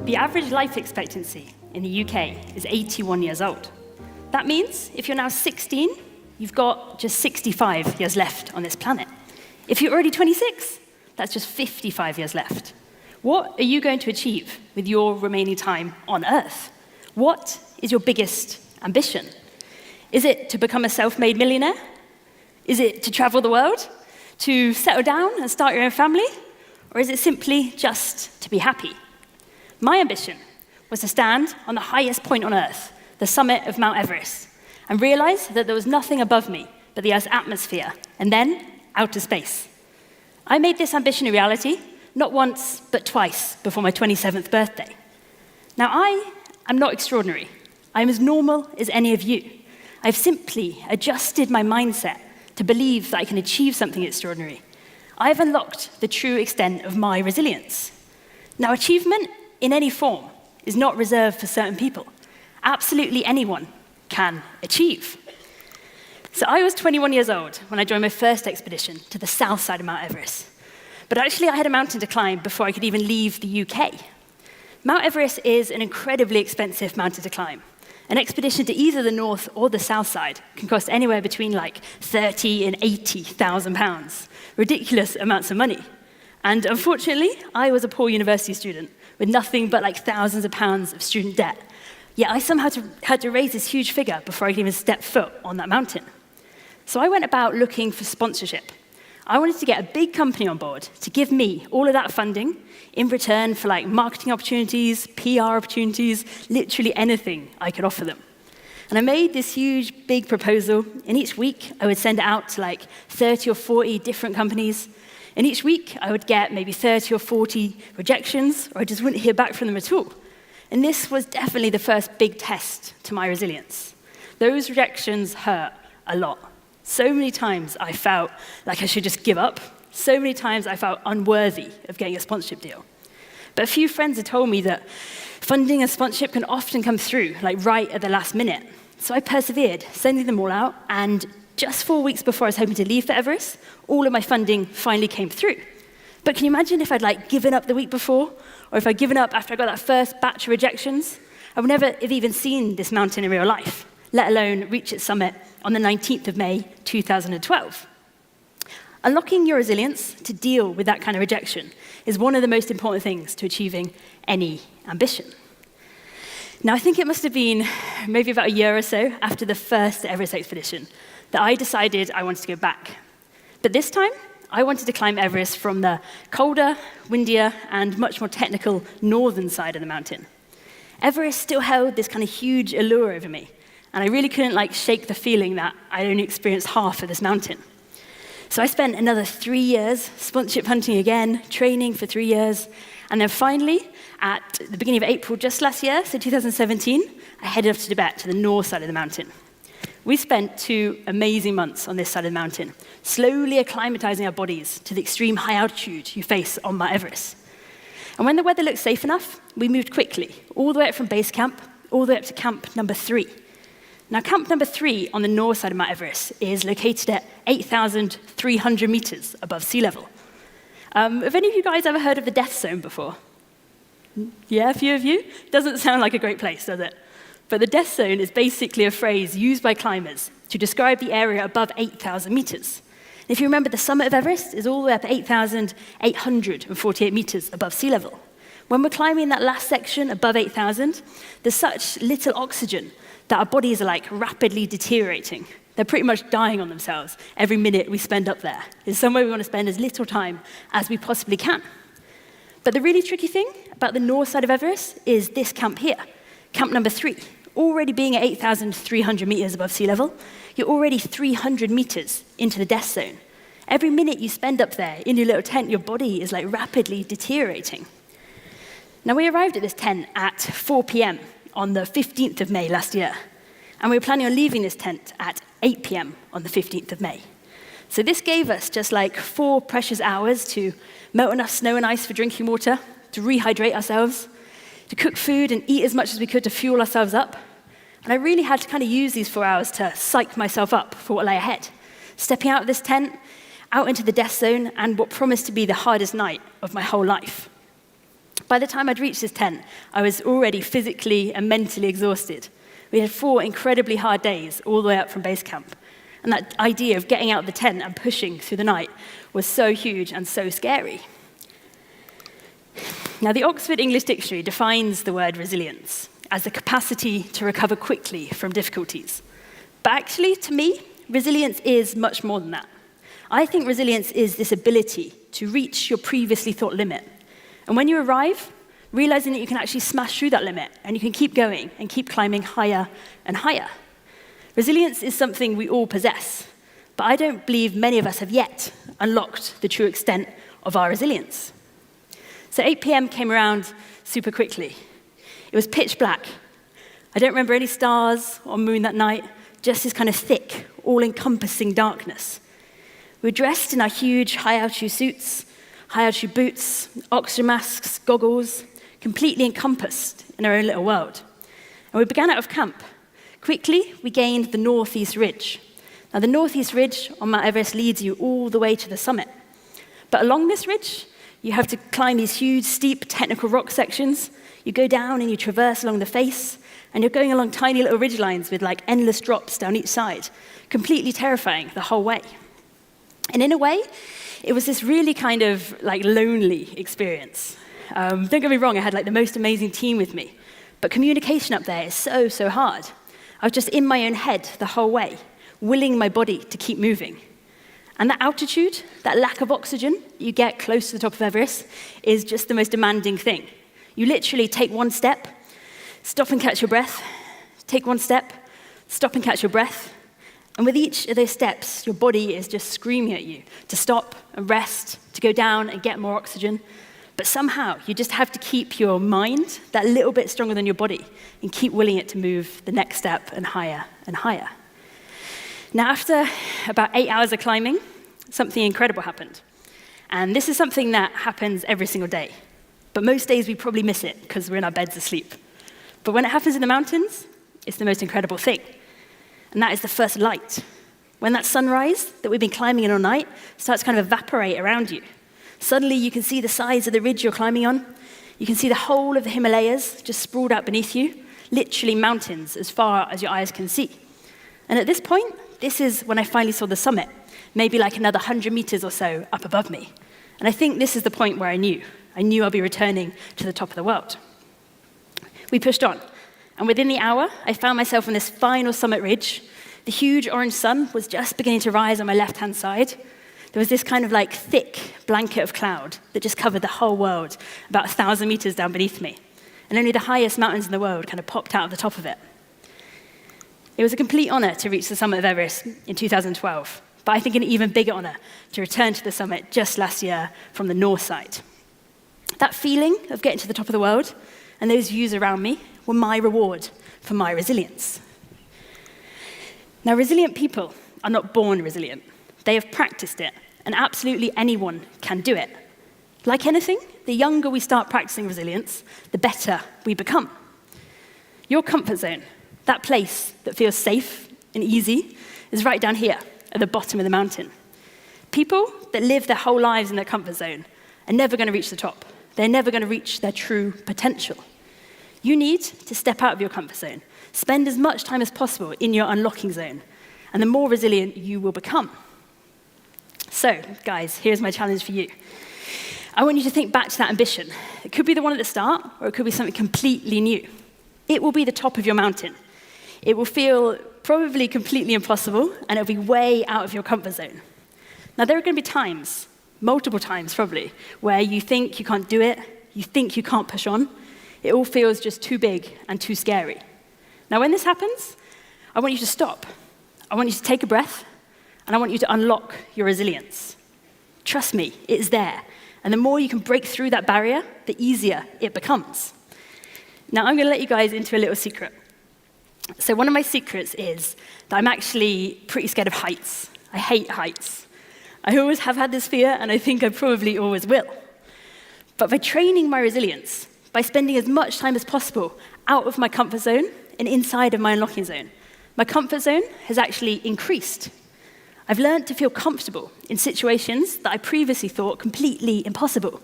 The average life expectancy in the UK is 81 years old. That means if you're now 16, you've got just 65 years left on this planet. If you're already 26, that's just 55 years left. What are you going to achieve with your remaining time on Earth? What is your biggest ambition? Is it to become a self-made millionaire? Is it to travel the world? To settle down and start your own family? Or is it simply just to be happy? My ambition was to stand on the highest point on Earth, the summit of Mount Everest, and realize that there was nothing above me but the Earth's atmosphere, and then outer space. I made this ambition a reality, not once, but twice before my 27th birthday. Now, I am not extraordinary. I am as normal as any of you. I've simply adjusted my mindset to believe that I can achieve something extraordinary. I've unlocked the true extent of my resilience. Now, achievement in any form is not reserved for certain people. Absolutely anyone can achieve. So I was 21 years old when I joined my first expedition to the south side of Mount Everest. But actually, I had a mountain to climb before I could even leave the UK. Mount Everest is an incredibly expensive mountain to climb. An expedition to either the north or the south side can cost anywhere between like 30 and 80,000 pounds. Ridiculous amounts of money. And unfortunately, I was a poor university student with nothing but like thousands of pounds of student debt. Yet I somehow had to raise this huge figure before I could even step foot on that mountain. So I went about looking for sponsorship. I wanted to get a big company on board to give me all of that funding in return for like marketing opportunities, PR opportunities, literally anything I could offer them. And I made this huge, big proposal, and each week I would send it out to like 30 or 40 different companies. And each week, I would get maybe 30 or 40 rejections, or I just wouldn't hear back from them at all. And this was definitely the first big test to my resilience. Those rejections hurt a lot. So many times I felt like I should just give up. So many times I felt unworthy of getting a sponsorship deal. But a few friends had told me that funding and sponsorship can often come through, like right at the last minute. So I persevered, sending them all out, and just 4 weeks before I was hoping to leave for Everest, all of my funding finally came through. But can you imagine if I'd like given up the week before, or if I'd given up after I got that first batch of rejections? I would never have even seen this mountain in real life, let alone reach its summit on the 19th of May, 2012. Unlocking your resilience to deal with that kind of rejection is one of the most important things to achieving any ambition. Now, I think it must have been maybe about a year or so after the first Everest expedition that I decided I wanted to go back. But this time, I wanted to climb Everest from the colder, windier, and much more technical northern side of the mountain. Everest still held this kind of huge allure over me, and I really couldn't shake the feeling that I'd only experienced half of this mountain. So I spent another 3 years sponsorship hunting again, training for 3 years, and then finally, at the beginning of April just last year, so 2017, I headed off to Tibet, to the north side of the mountain. We spent 2 amazing months on this side of the mountain, slowly acclimatizing our bodies to the extreme high altitude you face on Mount Everest. And when the weather looked safe enough, we moved quickly, all the way up from base camp, all the way up to camp number 3. Now, camp number 3 on the north side of Mount Everest is located at 8,300 meters above sea level. Have any of you guys ever heard of the death zone before? Yeah, a few of you? Doesn't sound like a great place, does it? But the death zone is basically a phrase used by climbers to describe the area above 8,000 meters. And if you remember, the summit of Everest is all the way up 8,848 meters above sea level. When we're climbing that last section above 8,000, there's such little oxygen that our bodies are rapidly deteriorating. They're pretty much dying on themselves every minute we spend up there. It's somewhere we want to spend as little time as we possibly can. But the really tricky thing about the north side of Everest is this camp here, camp number 3. Already being at 8,300 meters above sea level, you're already 300 meters into the death zone. Every minute you spend up there in your little tent, your body is rapidly deteriorating. Now, we arrived at this tent at 4 p.m. on the 15th of May last year, and we were planning on leaving this tent at 8 p.m. on the 15th of May. So this gave us just 4 precious hours to melt enough snow and ice for drinking water, to rehydrate ourselves, to cook food and eat as much as we could to fuel ourselves up. And I really had to kind of use these 4 hours to psych myself up for what lay ahead. Stepping out of this tent, out into the death zone, and what promised to be the hardest night of my whole life. By the time I'd reached this tent, I was already physically and mentally exhausted. We had 4 incredibly hard days all the way up from base camp. And that idea of getting out of the tent and pushing through the night was so huge and so scary. Now, the Oxford English Dictionary defines the word resilience as the capacity to recover quickly from difficulties. But actually, to me, resilience is much more than that. I think resilience is this ability to reach your previously thought limit. And when you arrive, realizing that you can actually smash through that limit and you can keep going and keep climbing higher and higher. Resilience is something we all possess, but I don't believe many of us have yet unlocked the true extent of our resilience. So 8 p.m. came around super quickly. It was pitch black. I don't remember any stars or moon that night, just this kind of thick, all-encompassing darkness. We were dressed in our huge high-altitude suits, high-altitude boots, oxygen masks, goggles, completely encompassed in our own little world. And we began out of camp. Quickly, we gained the northeast ridge. Now, the northeast ridge on Mount Everest leads you all the way to the summit. But along this ridge, you have to climb these huge, steep, technical rock sections. You go down and you traverse along the face, and you're going along tiny little ridgelines with like endless drops down each side, completely terrifying the whole way. And in a way, it was this really kind of like lonely experience. Don't get me wrong, I had like the most amazing team with me, but communication up there is so hard. I was just in my own head the whole way, willing my body to keep moving. And that altitude, that lack of oxygen you get close to the top of Everest, is just the most demanding thing. You literally take one step, stop and catch your breath, take one step, stop and catch your breath, and with each of those steps, your body is just screaming at you to stop and rest, to go down and get more oxygen. But somehow, you just have to keep your mind that little bit stronger than your body and keep willing it to move the next step and higher and higher. Now, after about 8 hours of climbing, something incredible happened. And this is something that happens every single day. But most days we probably miss it because we're in our beds asleep. But when it happens in the mountains, it's the most incredible thing. And that is the first light. When that sunrise that we've been climbing in all night starts to kind of evaporate around you, suddenly you can see the sides of the ridge you're climbing on. You can see the whole of the Himalayas just sprawled out beneath you, literally mountains as far as your eyes can see. And at this point, this is when I finally saw the summit, maybe like another 100 meters or so up above me. And I think this is the point where I knew I'd be returning to the top of the world. We pushed on, and within the hour, I found myself on this final summit ridge. The huge orange sun was just beginning to rise on my left-hand side. There was this kind of like thick blanket of cloud that just covered the whole world, about 1,000 meters down beneath me. And only the highest mountains in the world kind of popped out of the top of it. It was a complete honor to reach the summit of Everest in 2012, but I think an even bigger honor to return to the summit just last year from the north side. That feeling of getting to the top of the world and those views around me were my reward for my resilience. Now, resilient people are not born resilient. They have practiced it, and absolutely anyone can do it. Like anything, the younger we start practicing resilience, the better we become. Your comfort zone, that place that feels safe and easy, is right down here at the bottom of the mountain. People that live their whole lives in their comfort zone are never going to reach the top. They're never going to reach their true potential. You need to step out of your comfort zone, spend as much time as possible in your unlocking zone, and the more resilient you will become. So, guys, here's my challenge for you. I want you to think back to that ambition. It could be the one at the start, or it could be something completely new. It will be the top of your mountain. It will feel probably completely impossible, and it'll be way out of your comfort zone. Now, there are going to be times, multiple times probably, where you think you can't do it, you think you can't push on. It all feels just too big and too scary. Now, when this happens, I want you to stop. I want you to take a breath, and I want you to unlock your resilience. Trust me, it is there. And the more you can break through that barrier, the easier it becomes. Now, I'm going to let you guys into a little secret. So one of my secrets is that I'm actually pretty scared of heights. I hate heights. I always have had this fear, and I think I probably always will. But by training my resilience, by spending as much time as possible out of my comfort zone, and inside of my unlocking zone. My comfort zone has actually increased. I've learned to feel comfortable in situations that I previously thought completely impossible.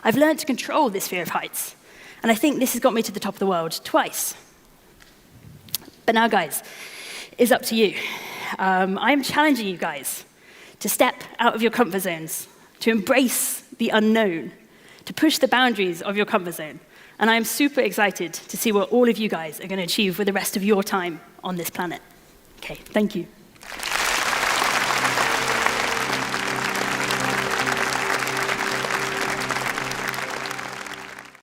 I've learned to control this fear of heights, and I think this has got me to the top of the world twice. But now, guys, it's up to you. I'm challenging you guys to step out of your comfort zones, to embrace the unknown, to push the boundaries of your comfort zone. And I'm super excited to see what all of you guys are going to achieve with the rest of your time on this planet. Okay, thank you.